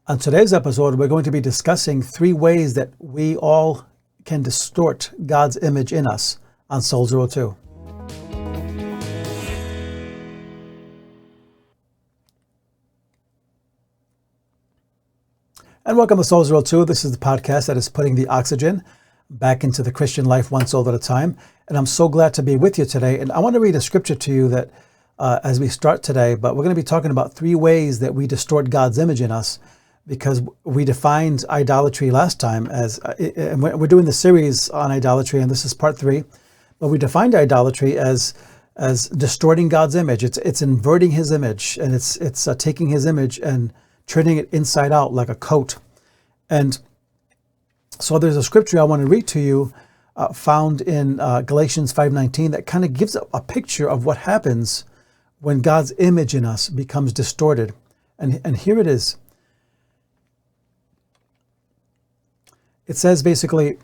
On today's episode, we're going to be discussing 3 ways that we all can distort God's image in us on Soul 02. And welcome to Soul 02. This is the podcast that is putting the oxygen back into the Christian life one soul at a time. And I'm so glad to be with you today. And I want to read a scripture to you that as we start today, but we're going to be talking about 3 ways that we distort God's image in us, because we defined idolatry last time as, and we're doing the series on idolatry, and this is part 3, but we defined idolatry as distorting God's image. It's inverting his image, and it's taking his image and turning it inside out like a coat. And so there's a scripture I want to read to you found in Galatians 5:19 that kind of gives a picture of what happens when God's image in us becomes distorted. And here it is. It says basically,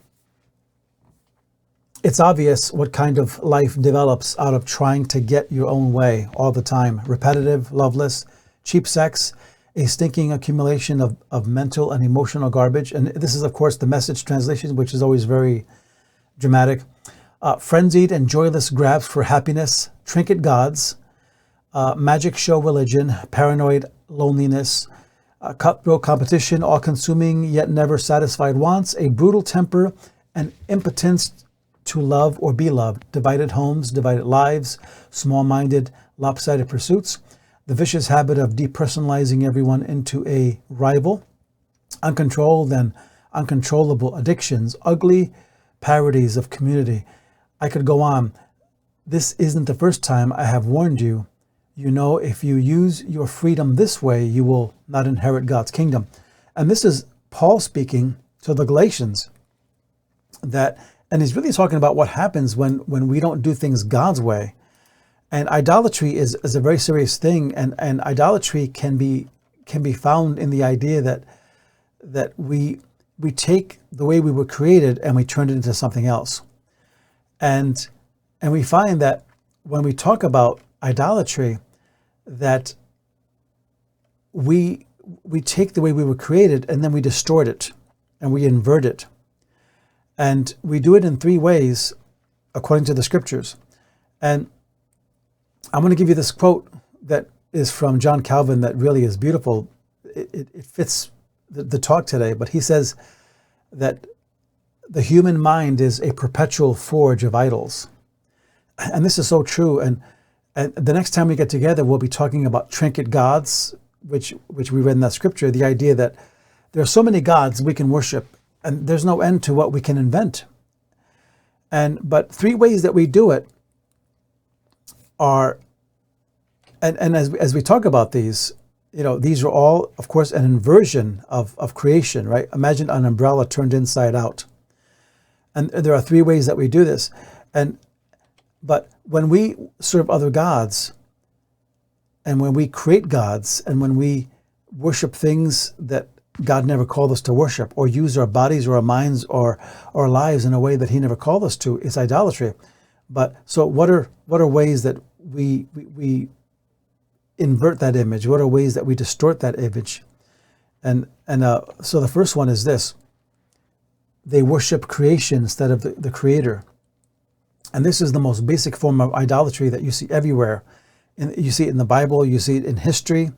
it's obvious what kind of life develops out of trying to get your own way all the time. Repetitive, loveless, cheap sex, a stinking accumulation of mental and emotional garbage. And this is, of course, the Message translation, which is always very dramatic. Frenzied and joyless grabs for happiness, trinket gods, magic show religion, paranoid loneliness, cutthroat competition, all-consuming yet never satisfied wants, a brutal temper, and impotence to love or be loved, divided homes, divided lives, small-minded, lopsided pursuits, the vicious habit of depersonalizing everyone into a rival, uncontrolled and uncontrollable addictions, ugly parodies of community. I could go on. This isn't the first time I have warned you. You know, if you use your freedom this way, you will not inherit God's kingdom. And this is Paul speaking to the Galatians. And he's really talking about what happens when we don't do things God's way. And idolatry is a very serious thing. And idolatry can be found in the idea that we take the way we were created and we turn it into something else. And we find that when we talk about idolatry, that we take the way we were created and then we distort it and we invert it. And we do it in 3 ways according to the scriptures. And I'm going to give you this quote that is from John Calvin that really is beautiful. It fits the talk today, but he says that the human mind is a perpetual forge of idols. And this is so true. And the next time we get together, we'll be talking about trinket gods, which we read in that scripture, the idea that there are so many gods we can worship, and there's no end to what we can invent. But 3 ways that we do it are, and as we talk about these, these are all, of course, an inversion of creation, right? Imagine an umbrella turned inside out. And there are 3 ways that we do this. But when we serve other gods, and when we create gods, and when we worship things that God never called us to worship, or use our bodies or our minds or our lives in a way that he never called us to, it's idolatry. But so what are ways that we invert that image? What are ways that we distort that image? And so the first one is this: they worship creation instead of the creator. And this is the most basic form of idolatry that you see everywhere. You see it in the Bible, you see it in history.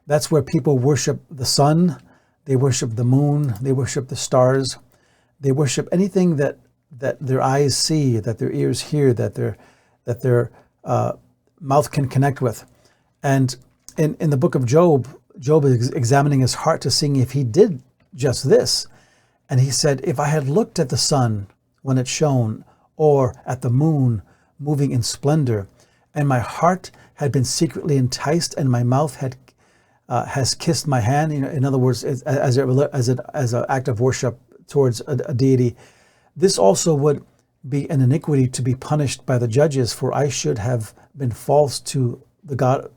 That's where people worship the sun, they worship the moon, they worship the stars, they worship anything that their eyes see, that their ears hear, that their mouth can connect with. And in the book of Job is examining his heart to see if he did just this. And he said, if I had looked at the sun when it shone, or at the moon moving in splendor, and my heart had been secretly enticed, and my mouth has kissed my hand. In other words, as an act of worship towards a deity, this also would be an iniquity to be punished by the judges, for I should have been false to God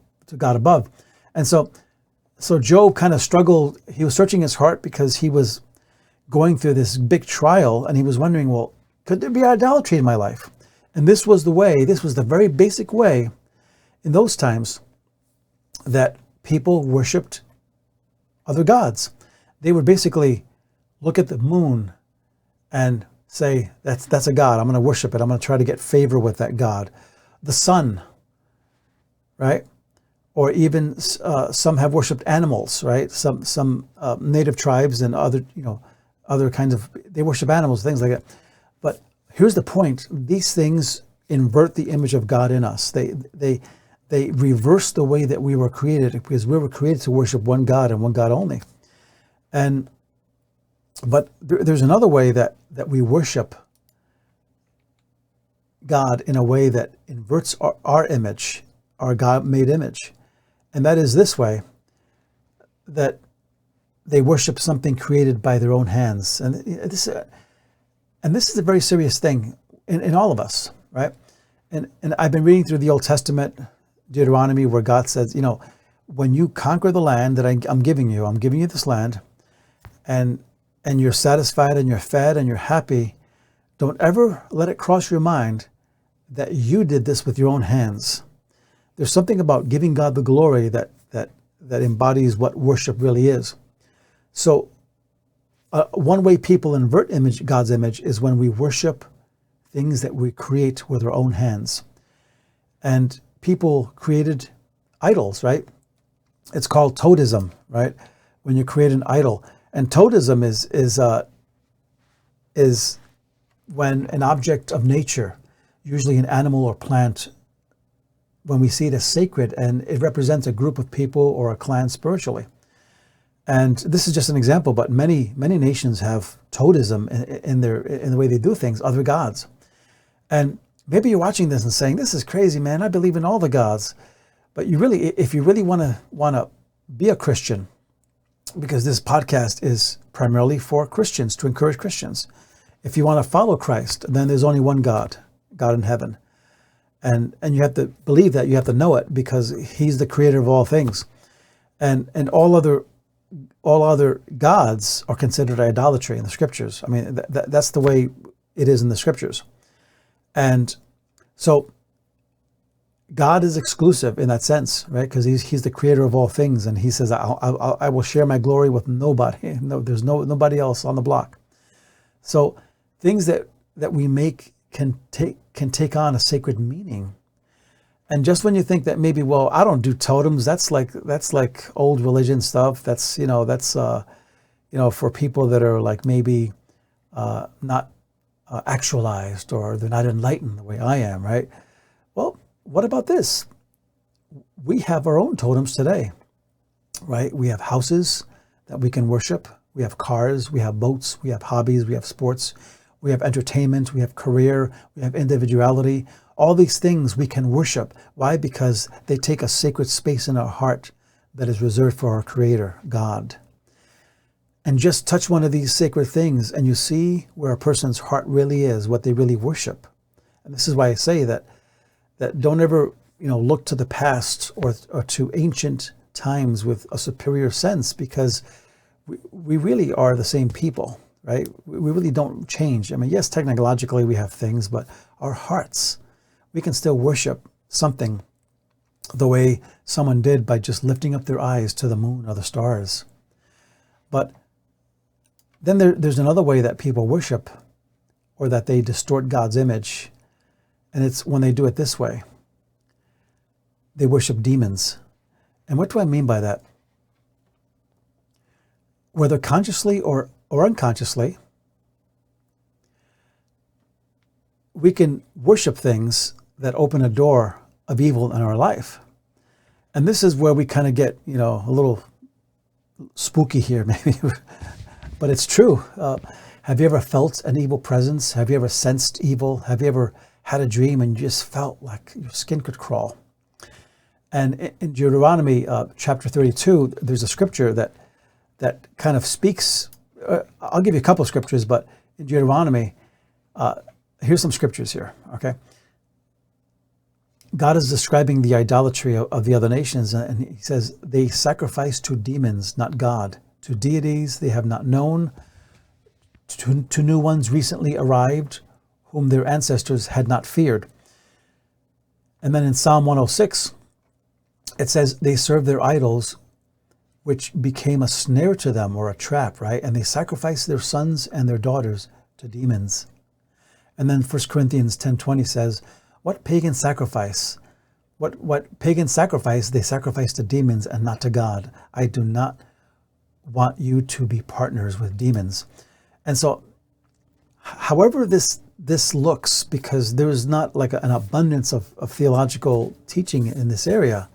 above. And so Job kind of struggled. He was searching his heart because he was going through this big trial, and he was wondering, well, could there be idolatry in my life? And this was the very basic way in those times that people worshipped other gods. they would basically look at the moon and say, that's a god. I'm going to worship it. I'm going to try to get favor with that god. The sun, right? Or even some have worshipped animals, right? Some native tribes and other kinds of, they worship animals, things like that. But here's the point: these things invert the image of God in us. They reverse the way that we were created, because we were created to worship one God and one God only. But there's another way that we worship God in a way that inverts our image, our God-made image. And that is this way, that they worship something created by their own hands. And this is a very serious thing in all of us, right? And I've been reading through the Old Testament, Deuteronomy, where God says, when you conquer the land that I'm giving you this land, and you're satisfied and you're fed and you're happy, don't ever let it cross your mind that you did this with your own hands. There's something about giving God the glory that embodies what worship really is. So one way people invert God's image is when we worship things that we create with our own hands. And people created idols, right? It's called Toadism, right? When you create an idol. And Toadism is when an object of nature, usually an animal or plant, when we see it as sacred, and it represents a group of people or a clan spiritually. And this is just an example, but many nations have Toadism in the way they do things, other gods. And maybe you're watching this and saying, "This is crazy, man. I believe in all the gods." But if you really want to be a Christian, because this podcast is primarily for Christians, to encourage Christians. If you want to follow Christ, then there's only one God in heaven. And you have to believe that, you have to know it, because he's the creator of all things. And all other gods are considered idolatry in the scriptures. I mean, that's the way it is in the scriptures. And so God is exclusive in that sense, right? Because he's the creator of all things, and he says, I will share my glory with nobody. No, there's nobody else on the block. So things that we make can take on a sacred meaning. And just when you think that maybe, well, I don't do totems, that's like old religion stuff. That's for people that are like maybe not actualized, or they're not enlightened the way I am, right? Well, what about this? We have our own totems today, right? We have houses that we can worship. We have cars, we have boats, we have hobbies, we have sports, we have entertainment, we have career, we have individuality. All these things we can worship. Why? Because they take a sacred space in our heart that is reserved for our Creator, God. And just touch one of these sacred things and you see where a person's heart really is, what they really worship. And this is why I say that don't ever look to the past or to ancient times with a superior sense, because we really are the same people, right? We really don't change. I mean, yes, technologically we have things, but our hearts, we can still worship something the way someone did by just lifting up their eyes to the moon or the stars. But then there's another way that people worship, or that they distort God's image. And it's when they do it this way. They worship demons. And what do I mean by that? Whether consciously or unconsciously, we can worship things that open a door of evil in our life. And this is where we kind of get, a little spooky here, maybe. But it's true. Have you ever felt an evil presence? Have you ever sensed evil? Have you ever had a dream and you just felt like your skin could crawl? And in Deuteronomy chapter 32, there's a scripture that kind of speaks. I'll give you a couple of scriptures, but in Deuteronomy, here's some scriptures here, okay? God is describing the idolatry of the other nations, and he says, they sacrifice to demons, not God, to deities they have not known, to new ones recently arrived, whom their ancestors had not feared. And then in Psalm 106, it says, they serve their idols which became a snare to them or a trap, right? And they sacrificed their sons and their daughters to demons. And then 1 Corinthians 10:20 says, what pagan sacrifice they sacrifice to demons and not to God. I do not want you to be partners with demons. And so, however this looks, because there's not like an abundance of theological teaching in this area,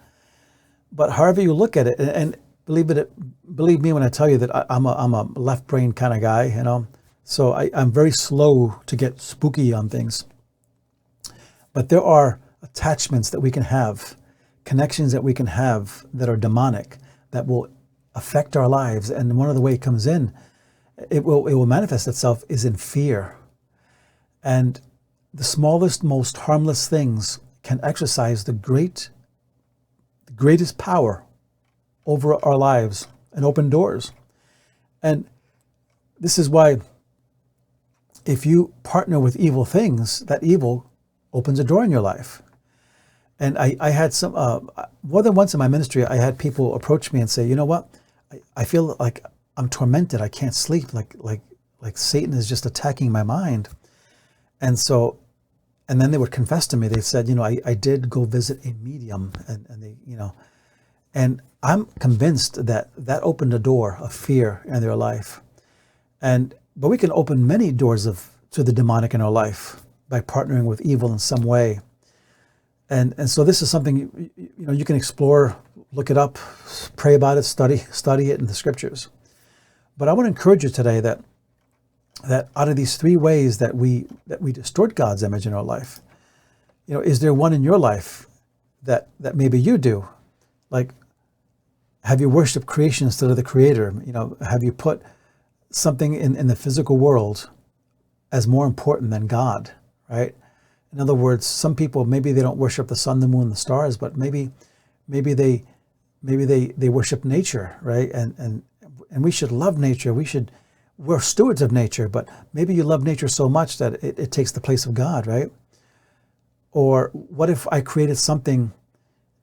but however you look at it, and believe me when I tell you that I'm a left brain kind of guy, you know, so I'm very slow to get spooky on things. But there are attachments that we can have, connections that we can have that are demonic, that will affect our lives. And one of the way it comes in, it will manifest itself is in fear. And the smallest, most harmless things can exercise the greatest power over our lives and open doors. And this is why if you partner with evil things, that evil opens a door in your life. And I had some, more than once in my ministry, I had people approach me and say, you know what, I feel like I'm tormented. I can't sleep. Like Satan is just attacking my mind. And so, and then they would confess to me. They said, you know, I did go visit a medium, and they, you know, and I'm convinced that opened a door of fear in their life. But we can open many doors to the demonic in our life by partnering with evil in some way. And so this is something, you know, you can explore, look it up, pray about it, study it in the scriptures. But I want to encourage you today that out of these three ways that we distort God's image in our life, you know, is there one in your life that maybe you do? Like, have you worshiped creation instead of the Creator? You know, have you put something in the physical world as more important than God, right? In other words, some people, maybe they don't worship the sun, the moon, the stars, but maybe they worship nature, right? And we should love nature. We're stewards of nature, but maybe you love nature so much that it takes the place of God, right? Or what if I created something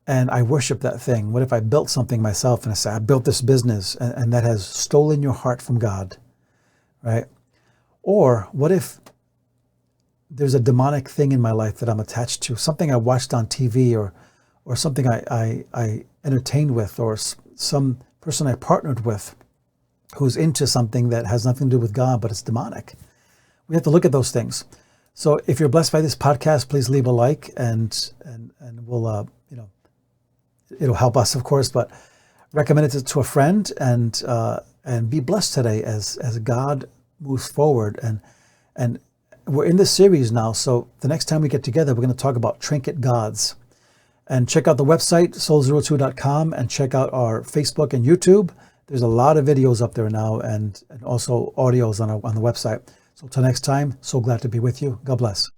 and I worship that thing? What if I built something myself and I say, I built this business, and that has stolen your heart from God, right? Or what if there's a demonic thing in my life that I'm attached to, something I watched on TV or something I entertained with, or some person I partnered with who's into something that has nothing to do with God, but it's demonic. We have to look at those things. So if you're blessed by this podcast, please leave a like, and we'll, you know, it'll help us, of course, but recommend it to a friend, and be blessed today as God moves forward. And we're in this series now, so the next time we get together, we're going to talk about trinket gods. And check out the website, soul02.com, and check out our Facebook and YouTube. There's a lot of videos up there now, and also audios on the website. So till next time, so glad to be with you. God bless.